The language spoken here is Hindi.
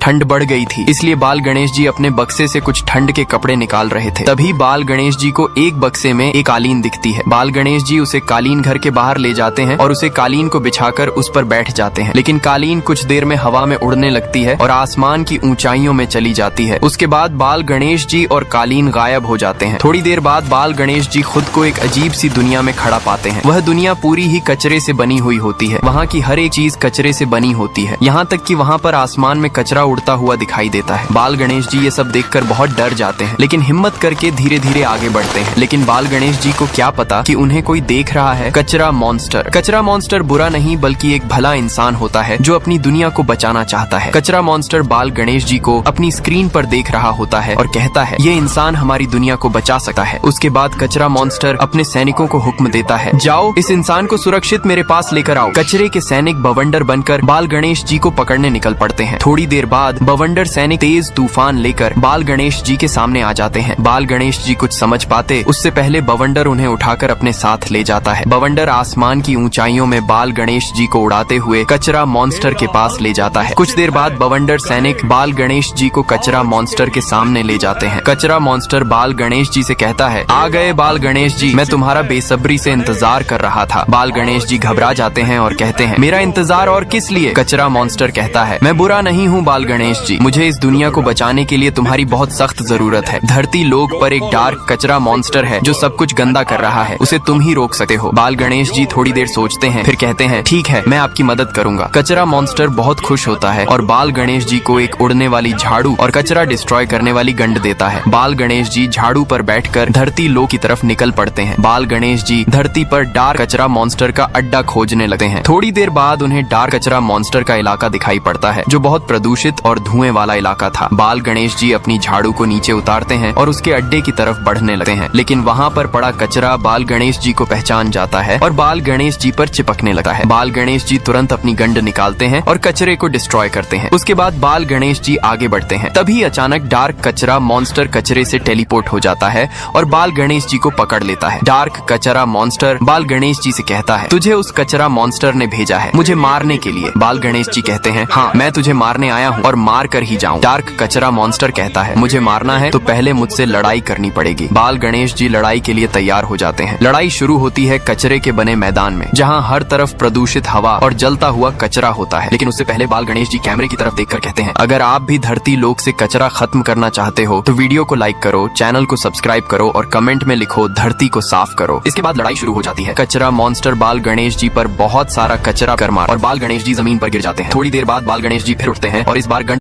ठंड बढ़ गई थी, इसलिए बाल गणेश जी अपने बक्से से कुछ ठंड के कपड़े निकाल रहे थे। तभी बाल गणेश जी को एक बक्से में एक कालीन दिखती है। बाल गणेश जी उसे कालीन घर के बाहर ले जाते हैं और उसे कालीन को बिछाकर उस पर बैठ जाते हैं, लेकिन कालीन कुछ देर में हवा में उड़ने लगती है और आसमान की ऊंचाइयों में चली जाती है। उसके बाद बाल गणेश जी और कालीन गायब हो जाते हैं। थोड़ी देर बाद बाल गणेश जी खुद को एक अजीब सी दुनिया में खड़ा पाते हैं। वह दुनिया पूरी ही कचरे से बनी हुई होती है। वहाँ की हर एक चीज कचरे से बनी होती है, यहाँ तक कि वहाँ पर आसमान में कचरा उड़ता हुआ दिखाई देता है। बाल गणेश जी ये सब देखकर बहुत डर जाते हैं, लेकिन हिम्मत करके धीरे धीरे आगे बढ़ते हैं। लेकिन बाल गणेश जी को क्या पता कि उन्हें कोई देख रहा है। कचरा मॉन्स्टर। कचरा मॉन्स्टर बुरा नहीं बल्कि एक भला इंसान होता है जो अपनी दुनिया को बचाना चाहता है। कचरा मॉन्स्टर बाल गणेश जी को अपनी स्क्रीन पर देख रहा होता है और कहता है ये इंसान हमारी दुनिया को बचा सकता है। उसके बाद कचरा मॉन्स्टर अपने सैनिकों को हुक्म देता है, जाओ इस इंसान को सुरक्षित मेरे पास लेकर आओ। कचरे के सैनिक बवंडर बनकर बाल गणेश जी को पकड़ने निकल पड़ते हैं। थोड़ी देर बाद बवंडर सैनिक तेज तूफान लेकर बाल गणेश जी के सामने आ जाते हैं। बाल गणेश जी कुछ समझ पाते उससे पहले बवंडर उन्हें उठाकर अपने साथ ले जाता है। बवंडर आसमान की ऊंचाइयों में बाल गणेश जी को उड़ाते हुए कचरा मॉन्स्टर के पास ले जाता है। कुछ देर बाद बवंडर सैनिक बाल गणेश जी को कचरा मॉन्स्टर के सामने ले जाते हैं। कचरा मॉन्स्टर बाल गणेश जी से कहता है, आ गए बाल गणेश जी, मैं तुम्हारा बेसब्री से इंतजार कर रहा था। बाल गणेश जी घबरा जाते हैं और कहते हैं, मेरा इंतजार और किस लिए? कचरा मॉन्स्टर कहता है, मैं बुरा नहीं हूँ बाल गणेश जी, मुझे इस दुनिया को बचाने के लिए तुम्हारी बहुत सख्त जरूरत है। धरती लोक पर एक डार्क कचरा मॉन्स्टर है जो सब कुछ गंदा कर रहा है, उसे तुम ही रोक सकते हो। बाल गणेश जी थोड़ी देर सोचते हैं, फिर कहते हैं, ठीक है मैं आपकी मदद करूंगा। कचरा मॉन्स्टर बहुत खुश होता है और बाल गणेश जी को एक उड़ने वाली झाड़ू और कचरा डिस्ट्रॉय करने वाली गंड देता है। बाल गणेश जी झाड़ू पर बैठकर धरती लोक की तरफ निकल पड़ते हैं। बाल गणेश जी धरती पर डार्क कचरा मॉन्स्टर का अड्डा खोजने लगते हैं। थोड़ी देर बाद उन्हें डार्क कचरा मॉन्स्टर का इलाका दिखाई पड़ता है जो बहुत प्रदूषित और धुएं वाला इलाका था। बाल गणेश जी अपनी झाड़ू को नीचे उतारते हैं और उसके अड्डे की तरफ बढ़ने लगते हैं, लेकिन वहाँ पर पड़ा कचरा बाल गणेश जी को पहचान जाता है और बाल गणेश जी पर चिपकने लगता है। बाल गणेश जी तुरंत अपनी गंड निकालते हैं और कचरे को डिस्ट्रॉय करते हैं। उसके बाद बाल गणेश जी आगे बढ़ते हैं। तभी अचानक डार्क कचरा मॉन्स्टर कचरे से टेलीपोर्ट हो जाता है और बाल गणेश जी को पकड़ लेता है। डार्क कचरा मॉन्स्टर बाल गणेश जी से कहता है, तुझे उस कचरा मॉन्स्टर ने भेजा है मुझे मारने के लिए। बाल गणेश जी कहते हैं, हाँ मैं तुझे मारने आया हूँ और मार कर ही जाऊँ। डार्क कचरा मॉन्स्टर कहता है, मुझे मारना है तो पहले मुझसे लड़ाई करनी पड़ेगी। बाल गणेश जी लड़ाई के लिए तैयार हो जाते हैं। लड़ाई शुरू होती है कचरे के बने मैदान में, जहाँ हर तरफ प्रदूषित हवा और जलता हुआ कचरा होता है। लेकिन उससे पहले बाल गणेश जी कैमरे की तरफ देखकर कहते हैं, अगर आप भी धरती लोक से कचरा खत्म करना चाहते हो तो वीडियो को लाइक करो, चैनल को सब्सक्राइब करो और कमेंट में लिखो धरती को साफ करो। इसके बाद लड़ाई शुरू हो जाती है। कचरा मॉन्स्टर बाल गणेश जी पर बहुत सारा कचरा कर मार और बाल गणेश जी जमीन पर गिर जाते हैं। थोड़ी देर बाद बाल गणेश जी फिर उठते हैं और इस बार